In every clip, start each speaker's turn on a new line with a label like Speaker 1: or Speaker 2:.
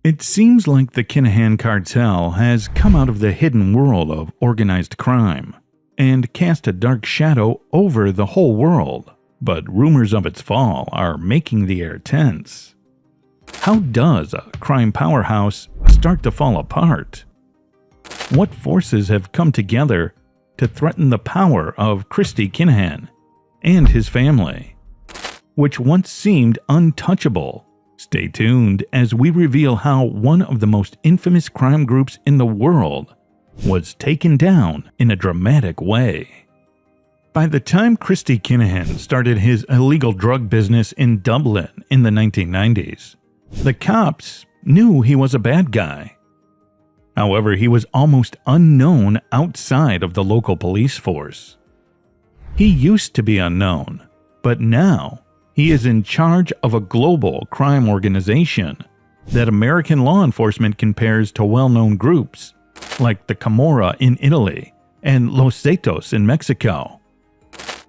Speaker 1: It seems like the Kinahan Cartel has come out of the hidden world of organized crime and cast a dark shadow over the whole world, but rumors of its fall are making the air tense. How does a crime powerhouse start to fall apart? What forces have come together to threaten the power of Christy Kinahan and his family, which once seemed untouchable? Stay tuned as we reveal how one of the most infamous crime groups in the world was taken down in a dramatic way. By the time Christy Kinahan started his illegal drug business in Dublin in the 1990s, the cops knew he was a bad guy. However, he was almost unknown outside of the local police force. He used to be unknown, but now he is in charge of a global crime organization that American law enforcement compares to well-known groups like the Camorra in Italy and Los Zetos in Mexico.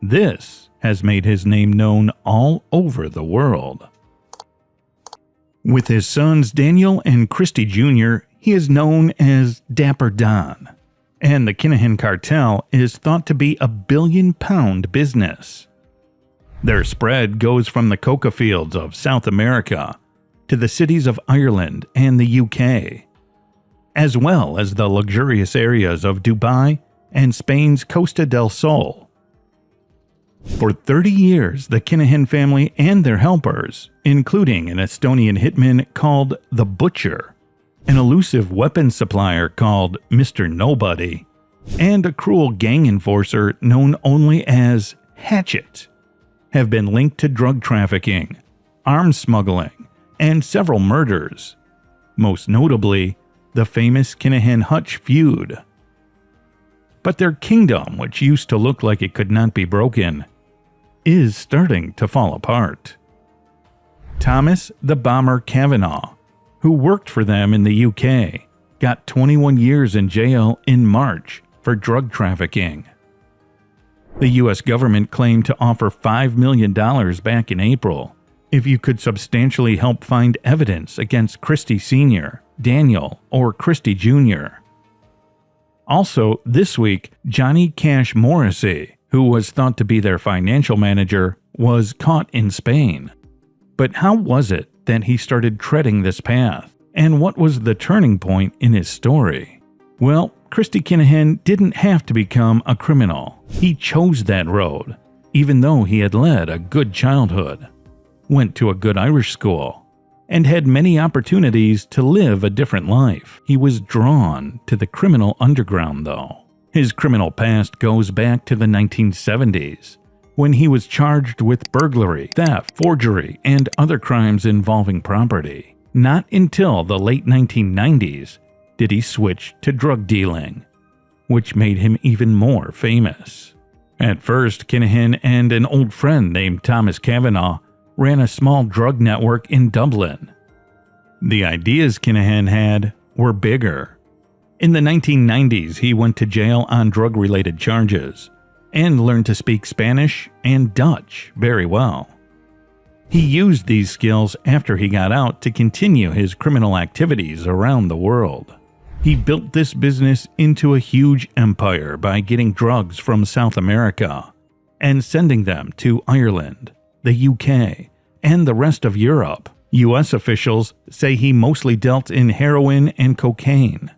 Speaker 1: This has made his name known all over the world. With his sons Daniel and Christy Jr., he is known as Dapper Don, and the Kinahan Cartel is thought to be a billion-pound business. Their spread goes from the coca fields of South America to the cities of Ireland and the UK, as well as the luxurious areas of Dubai and Spain's Costa del Sol. For 30 years, the Kinahan family and their helpers, including an Estonian hitman called The Butcher, an elusive weapons supplier called Mr. Nobody, and a cruel gang enforcer known only as Hatchet, have been linked to drug trafficking, arms smuggling, and several murders, most notably the famous Kinahan-Hutch feud. But their kingdom, which used to look like it could not be broken, is starting to fall apart. Thomas the Bomber Kavanagh, who worked for them in the UK, got 21 years in jail in March for drug trafficking. The US government claimed to offer $5 million back in April if you could substantially help find evidence against Christy Sr., Daniel, or Christy Jr. Also, this week, Johnny Cash Morrissey, who was thought to be their financial manager, was caught in Spain. But how was it that he started treading this path? And what was the turning point in his story? Well, Christy Kinahan didn't have to become a criminal. He chose that road, even though he had led a good childhood, went to a good Irish school, and had many opportunities to live a different life. He was drawn to the criminal underground, though. His criminal past goes back to the 1970s, when he was charged with burglary, theft, forgery, and other crimes involving property. Not until the late 1990s did he switch to drug dealing, which made him even more famous. At first, Kinahan and an old friend named Thomas Kavanagh ran a small drug network in Dublin. The ideas Kinahan had were bigger. In the 1990s, he went to jail on drug-related charges and learned to speak Spanish and Dutch very well. He used these skills after he got out to continue his criminal activities around the world. He built this business into a huge empire by getting drugs from South America and sending them to Ireland, the UK, and the rest of Europe. US officials say he mostly dealt in heroin and cocaine.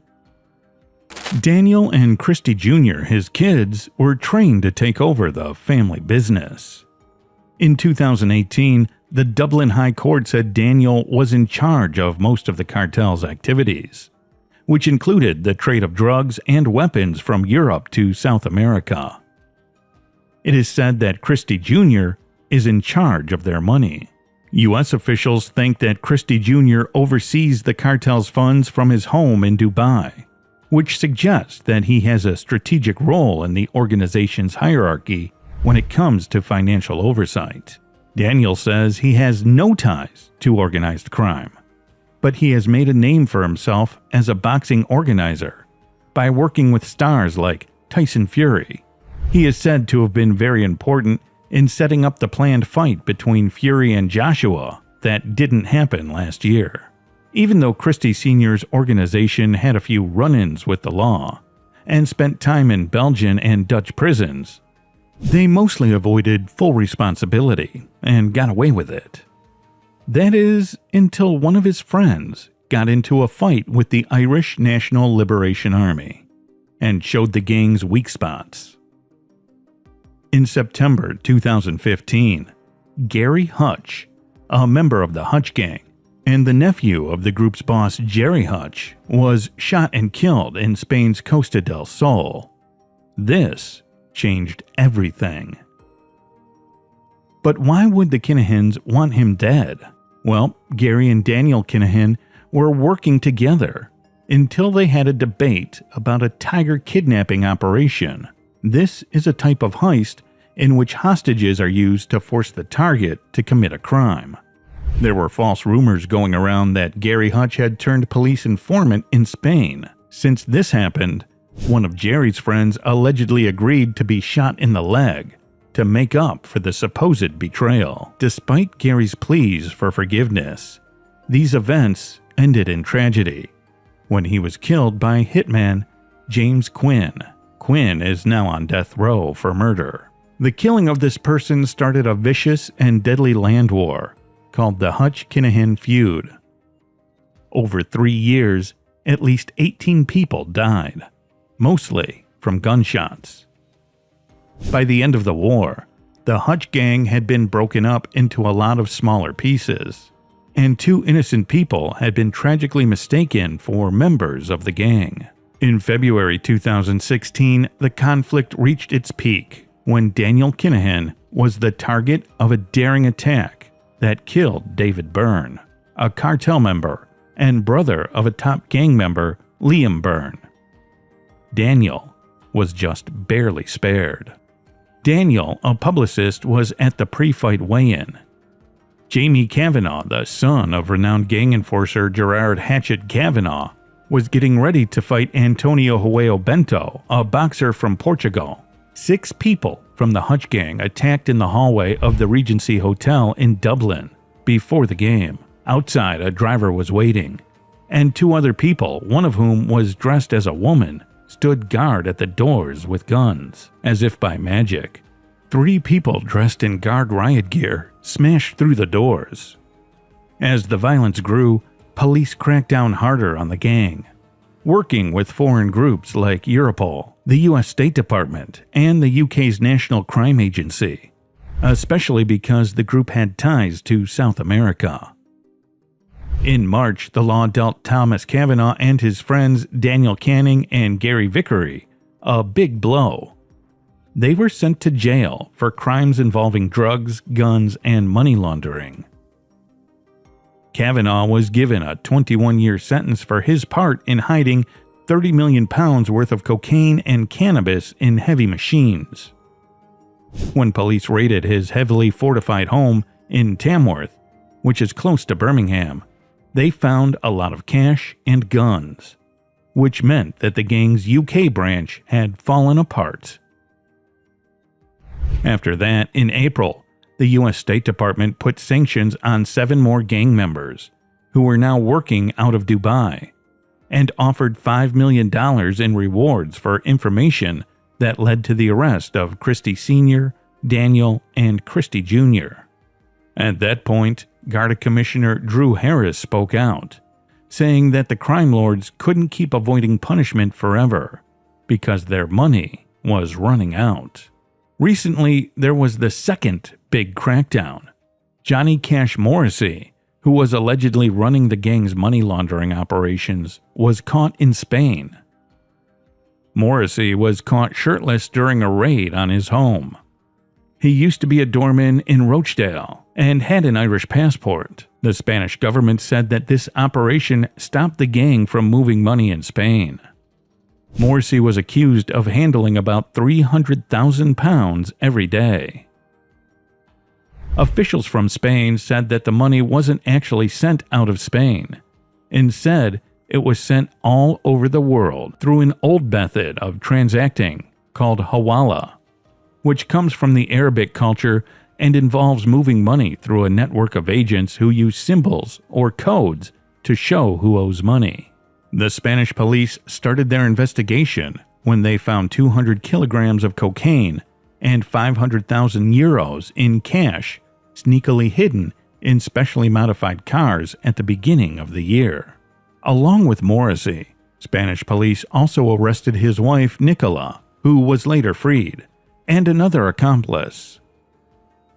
Speaker 1: Daniel and Christy Jr., his kids, were trained to take over the family business. In 2018, the Dublin High Court said Daniel was in charge of most of the cartel's activities, which included the trade of drugs and weapons from Europe to South America. It is said that Christy Jr. is in charge of their money. U.S. officials think that Christy Jr. oversees the cartel's funds from his home in Dubai, which suggests that he has a strategic role in the organization's hierarchy when it comes to financial oversight. Daniel says he has no ties to organized crime, but he has made a name for himself as a boxing organizer by working with stars like Tyson Fury. He is said to have been very important in setting up the planned fight between Fury and Joshua that didn't happen last year. even though Christy Sr.'s organization had a few run-ins with the law and spent time in Belgian and Dutch prisons. They mostly avoided full responsibility and got away with it. That is, until one of his friends got into a fight with the Irish National Liberation Army and showed the gang's weak spots. In September 2015, Gary Hutch, a member of the Hutch Gang and the nephew of the group's boss Jerry Hutch, was shot and killed in Spain's Costa del Sol. This changed everything. But why would the Kinahans want him dead? Well, Gary and Daniel Kinahan were working together until they had a debate about a tiger kidnapping operation. This is a type of heist in which hostages are used to force the target to commit a crime. There were false rumors going around that Gary Hutch had turned police informant in Spain. Since this happened, one of Jerry's friends allegedly agreed to be shot in the leg to make up for the supposed betrayal. Despite Gary's pleas for forgiveness, these events ended in tragedy when he was killed by hitman James Quinn. Quinn is now on death row for murder. The killing of this person started a vicious and deadly land war called the Hutch-Kinahan feud. Over 3 years, at least 18 people died, mostly from gunshots. By the end of the war, the Hutch Gang had been broken up into a lot of smaller pieces, and 2 innocent people had been tragically mistaken for members of the gang. In February 2016, the conflict reached its peak when Daniel Kinahan was the target of a daring attack that killed David Byrne, a cartel member and brother of a top gang member, Liam Byrne. Daniel was just barely spared. Daniel, a publicist, was at the pre-fight weigh-in. Jamie Kavanaugh, the son of renowned gang enforcer Gerard Hatchet Kavanaugh, was getting ready to fight Antonio Hueo Bento, a boxer from Portugal. 6 people from the Hutch Gang attacked in the hallway of the Regency Hotel in Dublin before the game. Outside, a driver was waiting, and 2 other people, one of whom was dressed as a woman, stood guard at the doors with guns. As if by magic, 3 people dressed in guard riot gear smashed through the doors. As the violence grew, police cracked down harder on the gang, working with foreign groups like Europol, the US State Department, and the UK's National Crime Agency, especially because the group had ties to South America. In March, the law dealt Thomas Kavanaugh and his friends Daniel Canning and Gary Vickery a big blow. They were sent to jail for crimes involving drugs, guns, and money laundering. Kavanaugh was given a 21-year sentence for his part in hiding £30 million worth of cocaine and cannabis in heavy machines. When police raided his heavily fortified home in Tamworth, which is close to Birmingham, they found a lot of cash and guns, which meant that the gang's UK branch had fallen apart. After that, in April, the US State Department put sanctions on 7 more gang members, who were now working out of Dubai, and offered $5 million in rewards for information that led to the arrest of Christy Sr., Daniel, and Christy Jr. At that point, Garda Commissioner Drew Harris spoke out, saying that the crime lords couldn't keep avoiding punishment forever because their money was running out. Recently, there was the second big crackdown. Johnny Cash Morrissey, who was allegedly running the gang's money laundering operations, was caught in Spain. Morrissey was caught shirtless during a raid on his home. He used to be a doorman in Rochdale and had an Irish passport. The Spanish government said that this operation stopped the gang from moving money in Spain. Morrissey was accused of handling about £300,000 every day. Officials from Spain said that the money wasn't actually sent out of Spain. Instead, it was sent all over the world through an old method of transacting called hawala, which comes from the Arabic culture and involves moving money through a network of agents who use symbols or codes to show who owes money. The Spanish police started their investigation when they found 200 kilograms of cocaine and 500,000 euros in cash sneakily hidden in specially modified cars at the beginning of the year. Along with Morrissey, Spanish police also arrested his wife Nicola, who was later freed, and another accomplice.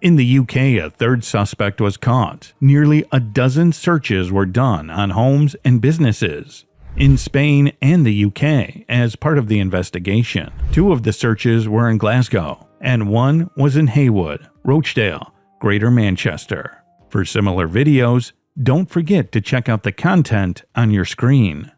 Speaker 1: In the UK, a third suspect was caught. Nearly a dozen searches were done on homes and businesses in Spain and the UK as part of the investigation. 2 of the searches were in Glasgow, and 1 was in Haywood, Rochdale, Greater Manchester. For similar videos, don't forget to check out the content on your screen.